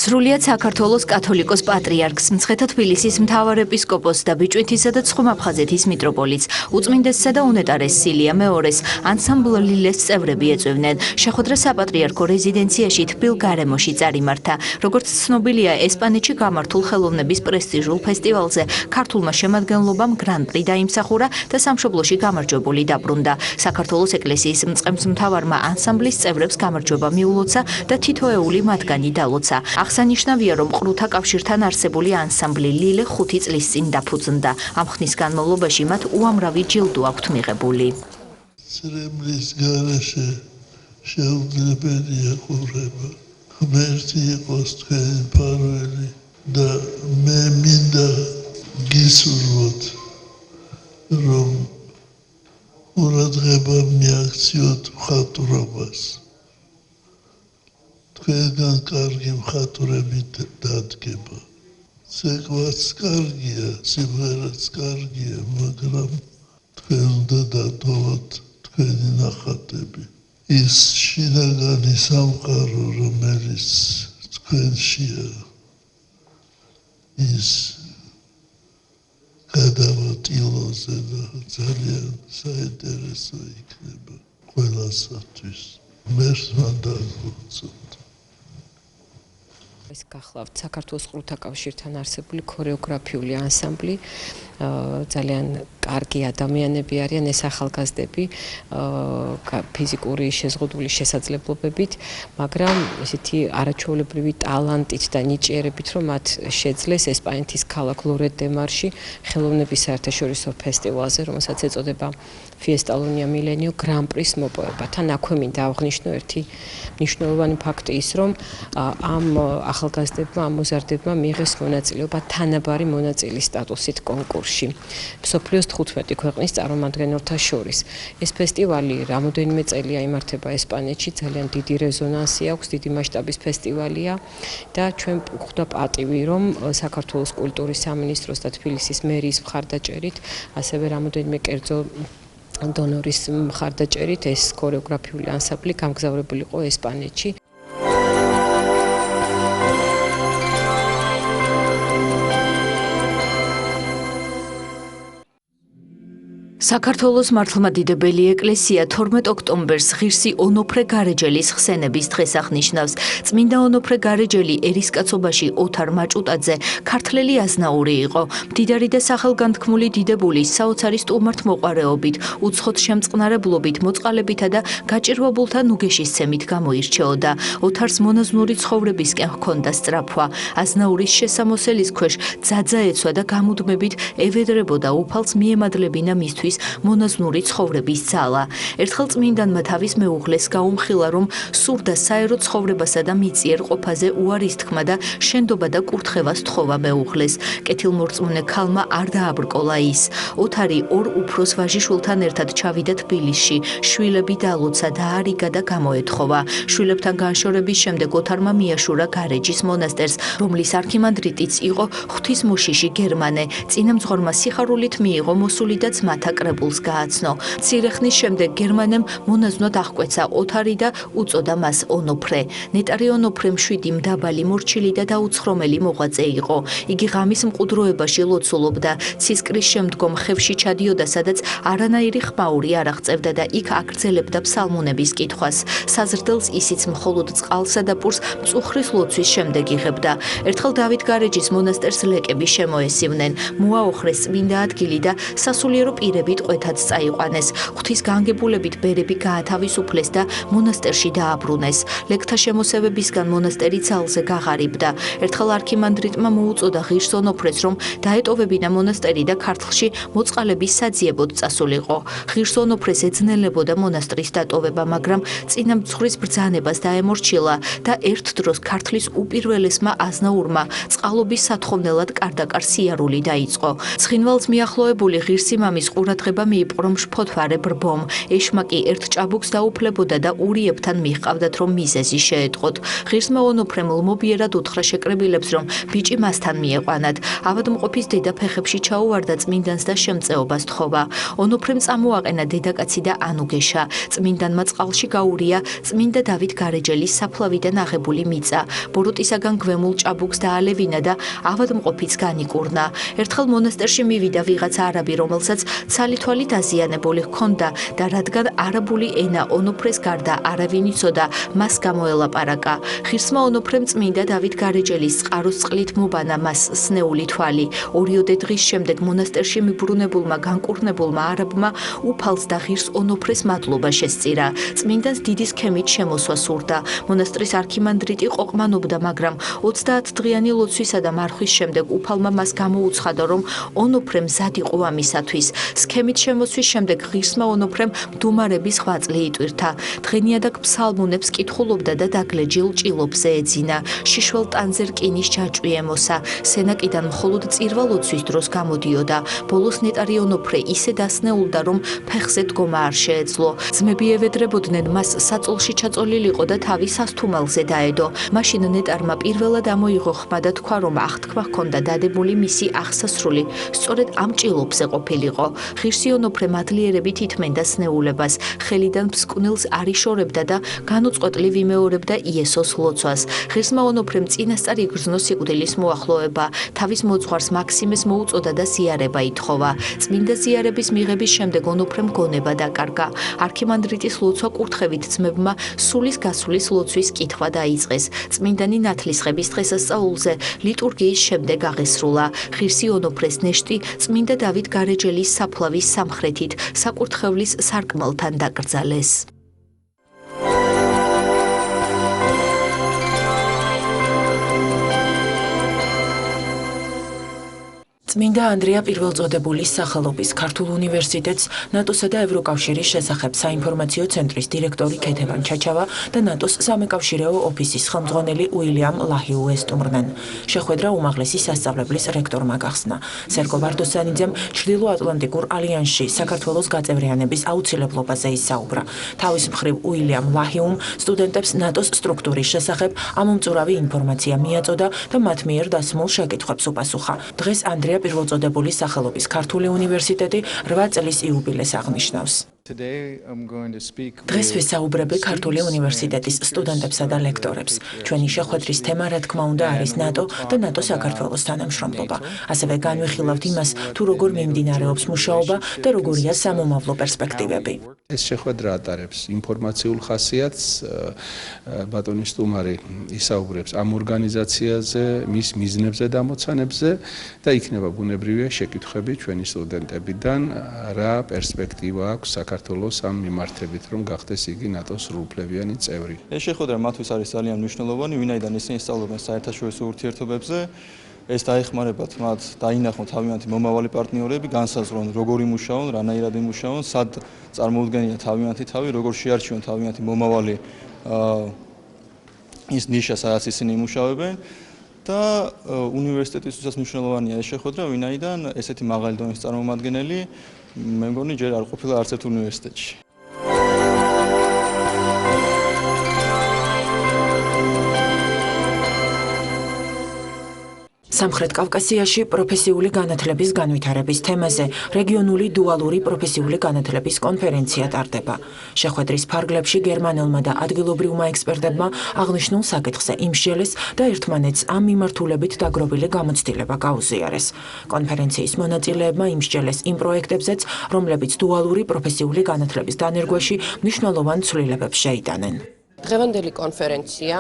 სრულიად საქართველოს კათოლიკოს პატრიარქს, მცხეთა თბილისის მთავარეპისკოპოსს და ბიჭვინთისა და ცხომ-აფხაზეთის მიტროპოლიტს, უწმინდესსა და უნეტარეს სილია მეორეს, ანსამბლ ლილეს წევრები ეწვევნენ. შეხვედრა საპატრიარქო რეზიდენციაში თბილ გარემოში წარიმართა. როგორც ცნობილია, ესპანეთში გამართულ ხელოვნების პრესტიჟულ ფესტივალზე ქართულმა შემადგენლობამ გრან-პრი დაიმსახურა და სამშობლოში გამარჯვებული დაბრუნდა. საქართველოს ეკლესიის მწყემსმთავარმა ანსამბლის წევრებს გამარჯვება მიულოცა და თითოეული მათგანი დალოცა. აღსანიშნავია, რომ ყრუთა კავშირთან არსებული ანსამბლი ლილე 5 წლის წინ დაფუძნდა. ამ ხნის განმავლობაში მათ უამრავი ჯილდო აქვთ მიღებული. წრემლის გარეშე შეუძლებელია ყურება. ღმერთი იყოს თქვენი მფარველი და მე მინდა გისურვოთ, რომ ყურადღება მიაქციოთ მხატვრობას. თქვენგან კარგი მხატვრები დადგება. ცეკვაც კარგია, სიმღერაც კარგია, მაგრამ თქვენ უნდა დატოვოთ თქვენი ნახატები. ის შინაგანი სამყარო, რომელიც თქვენშია, ის გადავატილოზე და ძალიან საინტერესო იქნება ყველასათვის. მერს მან დაგვრცელოთ. ეს გახლავთ საქართველოს ყრუთა კავშირთან არსებული ქორეოგრაფიული ანსამბლი. ძალიან კარგი ადამიანები არიან ეს ახალგაზრდები, ფიზიკური შეზღუდული შესაძლებლობებით, მაგრამ ესეთი არაჩვეულებრივი ტალანტით და ნიჭიერებით, რომ მათ შეძლეს ესპანეთის ქალაქ ლორეთ დე მარში ხელოვნების საერთაშორისო ფესტივალზე, რომელსაც ეწოდება Fiesta Lunia Milenio გრან-პრის მოპოვება. თან აქვე მინდა აღვნიშნო ერთი მნიშვნელოვანი ფაქტი ის, რომ ამ ახალგაზრდებმა, ამ მოზარდებმა მიიღეს მონაწილეობა თანაბარი მონაწილის სტატუსით კონკურსში. მსოფლიოს 15 ქვეყნის წარმომადგენელთა შორის. ეს ფესტივალი რამოდენიმე წელია იმართება ესპანეთში, ძალიან დიდი რეზონანსი აქვს, დიდი მასშტაბის ფესტივალია და ჩვენ გვხვდა პატივი, რომ საქართველოს კულტურის სამინისტროს და თბილისის მერიის მხარდაჭერით, ასევე რამოდენიმე კერძო დონორის მხარდაჭერით ეს ქორეოგრაფიული ანსამბლი გამგზავრებული იყო ესპანეთში. საქართველოს მართლმადიდებელი ეკლესია 12 ოქტომბერს ღირსი ონოფრე გარეჯელის ხსენების დღეს აღნიშნავს. წმინდა ონოფრე გარეჯელი ერისკაცობაში ოთარ მაჭუტაძე ქართველი აზნაური იყო. მდიდარი და სახელგანთქმული დიდებულის საოცარი სტუმართმოყვარეობით, უცხოთ შემწყნარებლობით, მოწყალებითა და გაჭირვებულთა ნუგეშისცემით გამოირჩეოდა. ოთარს მონაზვნური ცხოვრებისკენ ჰქონდა სწრაფვა. აზნაურის შესამოსელის ქვეშ ძაძა ეცვა და გამუდმებით ევედრებოდა უფალს მიემადლებინა მისთვის მონაზვნური ცხოვრების ძალა. ერთხელ წმინდანმა თავის მეუღლეს გაუმხილა, რომ სურდა საერო ცხოვრებასა და მიწიერ ყოფაზე უარის თქმა და შენდობა და კურთხევას თხოვა მეუღლეს. კეთილმორწმუნე ქალმა არ დააბრკოლა ის. ოთარი ორ უფროს ვაჟიშვილთან ერთად ჩავიდა თბილისში. შვილები დალოცა და არიგა და გამოეთხოვა. შვილებთან განშორების შემდეგ ოთარმა მიაშურა გარეჯის მონასტერს, რომლის არქიმანდრიტიც იყო ღვთისმოშიში გერმანე. წინამძღვარმა სიხარულით მიიღო მოსული და ძმათა კრებულს გააცნო. მცირე ხნის შემდეგ გერმანემ მონაზვნად აღკვეცა ოთარი და უწოდა მას ონოფრე. ნეტარი ონოფრე მშვიდი, მდაბალი, მორჩილი და დაუცხრომელი მოღვაწე იყო. იგი ღამის მყუდროებაში ლოცულობდა. ცისკრის შემდგომ ხევში ჩადიოდა, სადაც არანაირი ხმაური არ აღწევდა და იქ აგრძელებდა ფსალმუნების კითხვას. საზრდელს ისიც მხოლოდ წყალსა და პურს მწუხრის ლოცვის შემდეგ იღებდა. ერთხელ დავით გარეჯის მონასტერს ლეკები შემოესივნენ. მოაოხრეს წმინდა ადგილი და სასულიერო პირები ტყვეთად წაიყვანეს. ღვთის განგებულებით ბერები გაათავისუფლეს და მონასტერში დააბრუნეს. ლეკთა შემოსევებისგან მონასტერი ძალზე გაღარიბდა. ერთხელ არქიმანდრიტმა მოუწოდა ღირს ონოფრეს, რომ დაეტოვებინა მონასტერი და ქართლში მოწყალების საძიებოდ წასულიყო. ღირს ონოფრეს ეძნელებოდა მონასტრის დატოვება, მაგრამ წინამძღვრის ბრძანებას დაემორჩილა და ერთ დროს ქართლის უპირველესმა აზნაურმა წყალობის სათხოვნელად კარდაკარ სიარული დაიწყო. ცხინვალს მიახლოებული ღირსი მამის ყურად ყურადღება მიიპყრო, რომ შფოთვარე ბრბომ. ეშმა კი ერთ ჭაბუკს დაუფლებოდა და ურიებთან მიჰყავდათ, რომ მიზეზი შეეტყოთ. ღირსმა ონოფრემ ლმობიერად უთხრა შეკრებილებს, რომ ბიჭი მასთან მიეყვანათ. ავადმყოფის დედა ფეხებში ჩაუვარდა წმინდანს და შემწეობას თხოვა. ონოფრემ წამოაყენა დედაკაცი და ანუგეშა. წმინდანმა წყალში გაურია წმინდა დავით გარეჯელის საფლავიდან აღებული მიწა. ბოროტისაგან გვემულ ჭაბუკს დაალევინა და ავადმყოფიც განიკურნა. ერთხელ მონასტერში მივიდა ვიღაცა არაბი, რომელსაც ცალითვალით აზიანებული ჰქონდა და რადგან არაბული ენა ონოფრეს გარდა არავინ იცოდა, მას გამოელაპარაკა. ღირსმა ონოფრემ წმინდა დავით გარეჯელის წყაროს წყლით მობანა მას სნეული თვალი. 2 დღის შემდეგ მონასტერში მიბრუნებულმა განკურნებულმა არაბმა უფალს და ღირს ონოფრეს მადლობა შესწირა. წმინდანს დიდი სქემით შემოსვა სურდა. მონასტრის არქიმანდრიტი ყოყმანობდა, მაგრამ 30 დღიანი ლოცვისა და მარხვის შემდეგ უფალმა მას გამოუცხადა, რომ ონოფრე მზად იყო ამისათვის. სქემით შემოსვის შემდეგ ღირსმა ონოფრემ მდუმარების ღვაწლი იტვირთა. დღენიადაგ ფსალმუნებს კითხულობდა და დაგლეჯილ ჭილობზე ეძინა. შიშველ ტანზე რკინის ჯაჭვი ემოსა. სენაკიდან მხოლოდ წირვა ლოცვის დროს გამოდიოდა. ბოლოს ნეტარი ონოფრე ისე დასნეულდა, რომ ფეხზე დგომა არ შეეძლო. ძმები ევედრებოდნენ მას საწოლში ჩაწოლილიყო და თავი სასთუმელზე დაედო. მაშინ ნეტარმა პირველად ამოიღო ხმა და თქვა, რომ აღთქმა ჰქონდა დადებული მისი აღსასრული სწორედ ამ ჭილობზე ყოფილიყო. ღირსი ონოფრე მადლიერებით ითმენდა სნეულებას, ხელიდან ფსკვნილს არ იშორებდა და განუწყვეტლი ვიმეორებდა იესოს ლოცვას. ღირსმა ონოფრემ წინასწარ იგრძნო სიკვდილის მოახლოება. თავის მოძღვარს მაქსიმეს მოუწოდა და ზიარება ითხოვა. წმინდა ზიარების მიღების შემდეგ ონოფრემ გონება დაკარგა. არქიმანდრიტის ლოცვა კურთხევით ძმებმა სულის გასulis ლოცვის კითხვა დაიწყეს. წმინდანი ნათლისღების დღესასწაულზე ლიტურგიის შემდეგ აღესრულა. ღირსი ონოფრეს ნეშტი წმინდა დავით გარეჯელის საფლავის სამხრეთით საკურთხევლის სარკმელთან დაკრძალეს. წმინდა ანდრია პირველწოდებულის სახელობის ქართულ უნივერსიტეტს ნატოსა და ევროკავშირის შესახებ საინფორმაციო ცენტრის დირექტორი ქეთევან ჩაჩავა და ნატოს სამეკავშირეო ოფისის ხელმძღვანელი უილიამ ლაჰიუ ესტუმრნენ. შეხვედრა უმაღლესი სასწავლებლის რექტორმა გახსნა. სერგო ვარდოსანიძემ ჩრდილოატლანტიკურ ალიანსში საქართველოს გაწევრიანების აუცილებლობაზე ისაუბრა. თავის მხრივ უილიამ ლაჰიუმ სტუდენტებს ნატოს სტრუქტურის შესახებ ამომწურავი ინფორმაცია მიაწოდა და მათ მიერ დასმულ შეკითხვებს უპასუხა. დღეს ანდრია პირველწოდებულის სახელობის ქართული უნივერსიტეტი 8 წლის იუბილეს აღნიშნავს. დღეს ვისაუბრები ქართული უნივერსიტეტის სტუდენტებსა და ლექტორებს. ჩვენი შეხვედრის თემა, რა თქმა უნდა, არის ნატო და ნატო საქართველოს თანამშრომლობა. ასევე განვიხილავთ იმას, თუ როგორ მიმდინარეობს მუშაობა და როგორია სამომავლო პერსპექტივები. ეს შეხვედრა ატარებს ინფორმაციულ ხასიათს, ბატონი სტუმარი ისაუბრებს ამ ორგანიზაციაზე, მის მიზნებზე და ამოცანებზე და იქნება ბუნებრივია შეკითხვები ჩვენი სტუდენტებიდან, რა პერსპექტივა აქვს საქართველოს ამ მიმართებით, რომ გახდეს იგი ნატოს სრულუფლებიანი წევრი. ეს შეხვედრა მათთვის არის ძალიან მნიშვნელოვანი, ვინაიდან ისინი სწავლობენ საერთაშორისო ურთიერთობებზე. ეს დაეხმარებათ მათ დაინახონ თავიანთი მომავალი პარტნიორები, განსაზღვრონ როგორ იმუშაონ, რანაირად იმუშაონ, სად წარმოუდგენია თავიანთი თავი, როგორ შეარჩიონ თავიანთი მომავალი ის ნიშა, სადაც ისინი იმუშავებენ და უნივერსიტეტისთვისაც მნიშვნელოვანია ეს შეხვედრა, ვინაიდან ესეთი მაღალი დონის წარმომადგენელი მე მგონი ჯერ არ ყოფილა არც ერთ უნივერსიტეტში. სამხრეთ კავკასიაში პროფესიული განათლების განვითარების თემაზე რეგიონული დუალური პროფესიული განათლების კონფერენცია ტარდება. შეხვედრის ფარგლებში გერმანელმა და ადგილობრივმა ექსპერტებმა აღნიშნულ საკითხზე იმსჯელეს და ერთმანეთს ამ მიმართულებით დაგროვილი გამოცდილება გაუზიარეს. კონფერენციის მონაწილეებმა იმსჯელეს იმ პროექტებზეც, რომლებიც დუალური პროფესიული განათლების დანერგვაში მნიშვნელოვან ცვლილებებს შეიტანენ. დღევანდელი კონფერენცია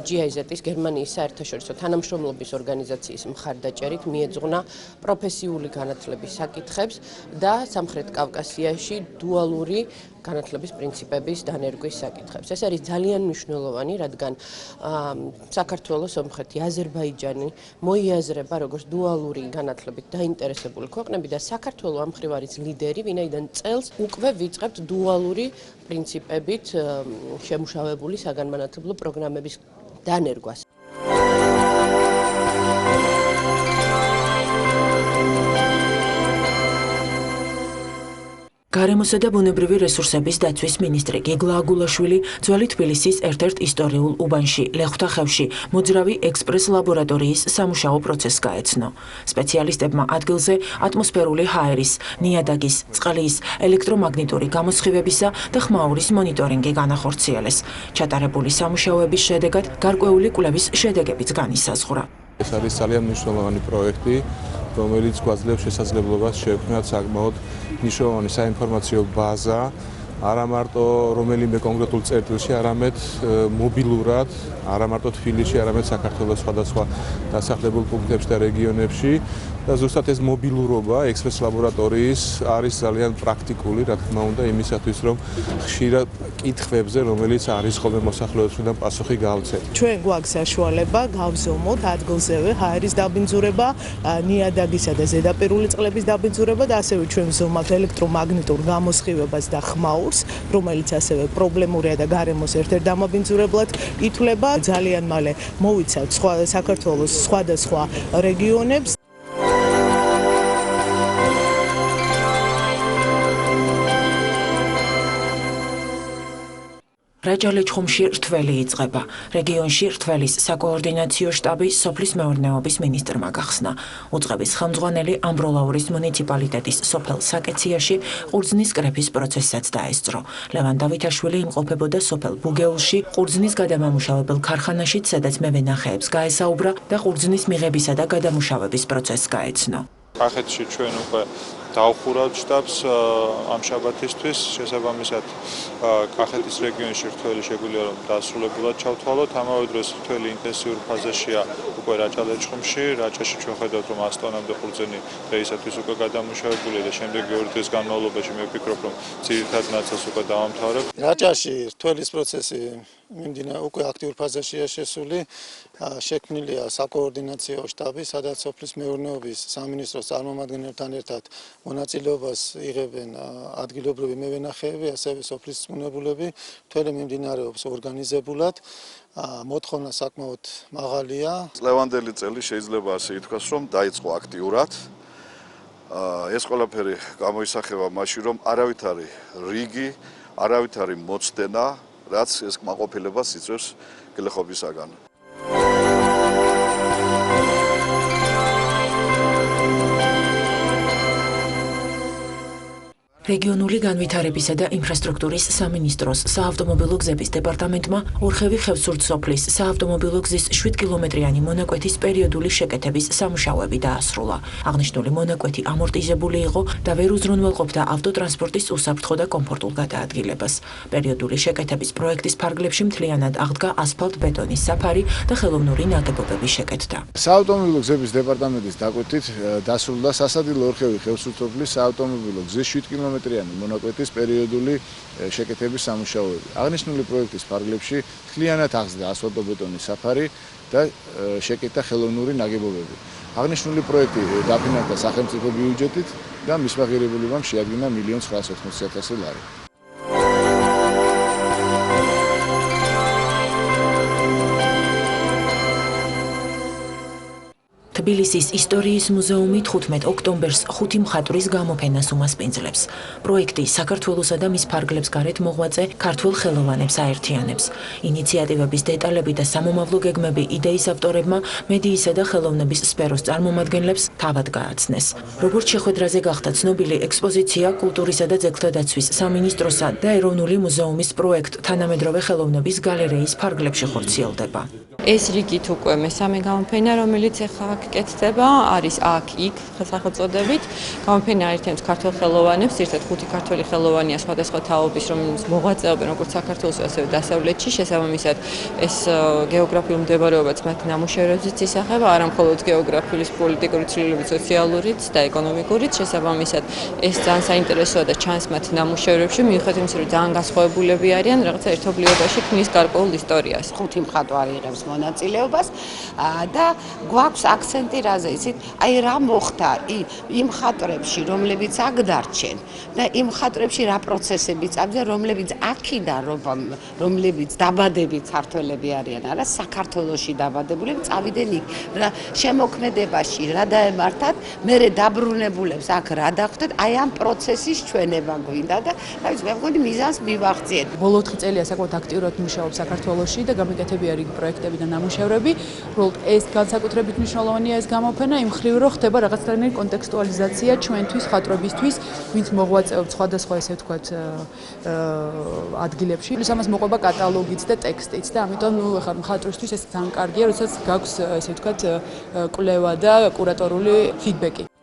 GIZ-ის გერმანიის საერთაშორისო თანამშრომლობის ორგანიზაციის მხარდაჭერით მიეძღვნა პროფესიული განათლების საკითხებს და სამხრეთ კავკასიაში დუალური განათლების პრინციპების დანერგვის საკითხებს. ეს არის ძალიან მნიშვნელოვანი, რადგან საქართველოს სომხეთი, აზერბაიჯანი მოიაზრება როგორც დუალური განათლებით დაინტერესებული ქვეყნები და საქართველო ამ მხრივ არის ლიდერი, ვინაიდან წელს უკვე ვიწყებთ დუალური პრინციპებით შემუშავებული საგანმანათლებლო პროგრამების დანერგვას. გარემოსა და ბუნებრივი რესურსების დაცვის მინისტრი გეგლა აგულაშვილი ძველი თბილისის ერთ-ერთ ისტორიულ უბანში, ლეხვთახევში, მოძრავი ექსპრეს ლაბორატორიის სამუშაო პროცესს გაეცნო. სპეციალისტებმა ადგილზე ატმოსფერული ჰაერის, ნიადაგის, წყლის, ელექტრომაგნიტური გამოსხივებისა და ხმაურის მონიტორინგი განახორციელეს. ჩატარებული სამუშაოების შედეგად გარკვეული კვლევის შედეგებიც განისაზღვრა. ეს არის ძალიან მნიშვნელოვანი პროექტი, რომელიც გვაძლევს შესაძლებლობას შევქმნათ საკმაოდ მნიშვნელოვანი საინფორმაციო ბაზა, არა მარტო რომელიმე კონკრეტულ წერტილში, არამედ მობილურად, არა მარტო თბილისში, არამედ საქართველოს სხვადასხვა დასახლებულ პუნქტებში და რეგიონებში. და ზუსტად ეს მობილურობა ექსპრეს ლაბორატორიის არის ძალიან პრაქტიკული, რა თქმა უნდა, იმისათვის, რომ ხშირად კითხვებზე, რომელიც არის ხოლმე მოსახლეობისგან პასუხი გავცეთ. ჩვენ გვაქვს საშუალება გავზომოთ ადგილზევე ჰაერის დაბინძურება, ნიადაგისა და ზედაპირული წყლების დაბინძურება და ასევე ჩვენ ვზომავთ ელექტრომაგნიტურ გამოსხივებას და ხმაურს, რომელიც ასევე პრობლემურია და გარემოს ერთ-ერთ დამაბინძურებლად ითვლება. ძალიან მალე მოვიცავთ საქართველოს სხვადასხვა რეგიონებს. რაჭა-ლეჩხუმში რთველი იწყება. რეგიონში რთველის საკოორდინაციო შტაბი სოფლის მეურნეობის მინისტრმა გახსნა. უწყების ხელმძღვანელი ამბროლაურის მუნიციპალიტეტის სოფელ საკეციაში ყურძნის კრეფის პროცესსაც დაესწრო. ლევან დავითაშვილი იმყოფებოდა სოფელ ბუგეულში, ყურძნის გადამამუშავებელ ქარხანაში, სადაც მევენახეებს გაესაუბრა და ყურძნის მიღებისა და გადამუშავების პროცესს გაეცნო. კახეთში ჩვენ უკვე დავხურავთ შტაბს ამ შაბათისთვის, შესაბამისად კახეთის რეგიონში რთველი შეგვიძლია რომ დასრულებულად ჩავთვალოთ, ამავე დროს რთველი ინტენსიურ ფაზაშია უკვე რაჭა-ლეჩხუმში, რაჭაში ჩვენ ხედავთ რომ 100 ტონამდე ყურძენი დღეისათვის უკვე გადამუშავებულია და შემდეგი 2 დღის განმავლობაში მე ვფიქრობ რომ ძირითად ნაწილს უკვე დავამთავრებ. რაჭაში რთველის პროცესი უკვე აქტიურ ფაზაშია შესული, შექმნილია საკოორდინაციო შტაბი, სადაც სოფლის მეურნეობის სამინისტროს წარმომადგენლებთან ერთად მონაწილეობას იღებენ ადგილობრივი მევენახეები, ასევე სოფლის მწუნებულები, რთველი მიმდინარეობს ორგანიზებულად. მოთხოვნა საკმაოდ მაღალია. წლევანდელი წელი შეიძლება ასე ითქვას, რომ დაიწყო აქტიურად. ეს ყველაფერი გამოისახება მაშინ, რომ არავითარი რიგი, არავითარი მოცდენა, რაც ეს კმაყოფილებას იწვევს გლეხობისაგან. რეგიონული განვითარებისა და ინფრასტრუქტურის სამინისტროს საავტომობილო გზების დეპარტამენტმა ორხევი ხევსურთ სოფლის საავტომობილო გზის 7 კილომეტრიანი მონაკვეთის პერიოდული შეკეთების სამუშაოები დაასრულა. აღნიშნული მონაკვეთი ამორტიზებული იყო და ვერ უზრუნველყოფდა ავტოტრანსპორტის უსაფრთხო და კომფორტულ გადაადგილებას. პერიოდული შეკეთების პროექტის ფარგლებში მთლიანად აღდგა ასფალტ-ბეტონის საფარი და ხელოვნური ნაგებობების შეკეთდა. საავტომობილო გზების დეპარტამენტის დაკვეთით დასრულდა სასადილო ორხევი ხევსურთ სოფლის საავტომობილო გზის 7 კილომეტრიანი მონაკვეთის პერიოდული შეკეთების სამუშაოები. აღნიშნული პროექტის ფარგლებში მთლიანად აღსდგა ასფალტო-ბეტონის საფარი და შეკეთდა ხელოვნური ნაგებობები. აღნიშნული პროექტი დაფინანსდა სახელმწიფო ბიუჯეტით და მის მიღებულებამ შეადგინა 1,980,000 ლარი. თბილისის ისტორიის მუზეუმი 15 ოქტომბერს 5 მხატვრის გამოფენას უმასპინძლებს. პროექტი საქართველოსა და მის ფარგლებს გარეთ მოღვაწე ქართველ ხელოვანებს აერთიანებს. ინიციატივების დეტალები და სამომავლო გეგმები იდეის ავტორებმა მედიისა და ხელოვნების სფეროს წარმომადგენლებს თავად გააცნეს. როგორც შეხვედრაზე გახდა ცნობილი, ექსპოზიცია კულტურისა და ძეგლთა დაცვის სამინისტროსა და ეროვნული მუზეუმის პროექტ თანამედროვე ხელოვნების გალერეის ფარგლებში ხორციელდება. ეს რიგით უკვე მესამე გამოფენა, რომელიც ახლა აქ კეთდება, არის აქ-იქ სახელწოდებით. გამოფენა აერთიანებს ქართველ ხელოვანებს, ერთად 5 ქართველი ხელოვანია სხვადასხვა თაობის, რომელიც მოღვაწეობენ როგორც საქართველოს, ასევე დასავლეთში. შესაბამისად, ეს გეოგრაფიული მდებარეობაც მათ ნამუშევრებზეც ისახება, არა მხოლოდ გეოგრაფიული, პოლიტიკური ცვლილებებით, სოციალურიც და ეკონომიკურიც. შესაბამისად, ეს ძალიან საინტერესოა და ჩანს მათ ნამუშევრებში, მიუხედავად იმისა, რომ ძალიან განსხვავებულები არიან, რაღაცა ერთობლიობაში ქმნის გარკვეულ ისტორიას. 5 მხატვარი იღებს მონაწილეობას და გვაქვს აქცენტი რაზე, იცით, აი რა მოხდა იმ ხატრებში, რომლებიც აქ დარჩენ და იმ ხატრებში რა პროცესები წავიდა, რომლებიც აქიდან რომლებიც დაბადებით ქართველები არიან, არა საქართველოში დაბადებული, წავიდნენ იქ. რა შემოქმედებაში რა დაემართათ, მერე დაბრუნებულებს აქ რა დახვდეთ, აი ამ პროცესის ჩვენება გვინდა და რა ვიცი, მე მგონი მიზანს მივახციეთ. ბოლო 4 წელია საკმაოდ აქტიურად მუშაობ საქართველოში და გამიკეთებია რიგი პროექტები და ნამუშევრები. უბრალოდ ეს განსაკუთრებით მნიშვნელოვანია ეს გამოფენა იმ ხრივ, რომ ხდება რაღაცნაირი კონტექსტუალიზაცია ჩვენთვის, ხატრებისთვის, ვინც მოღვაწეობს სხვადასხვა ესე ვთქვათ ადგილებში. პლუს ამას მოყვება კატალოგიც და ტექსტიც და ამიტომ ნუ ხა ხატრისთვის ეს ძალიან კარგია, როდესაც გაქვს ესე ვთქვათ კვლევა და კურატორული ფიდბექი.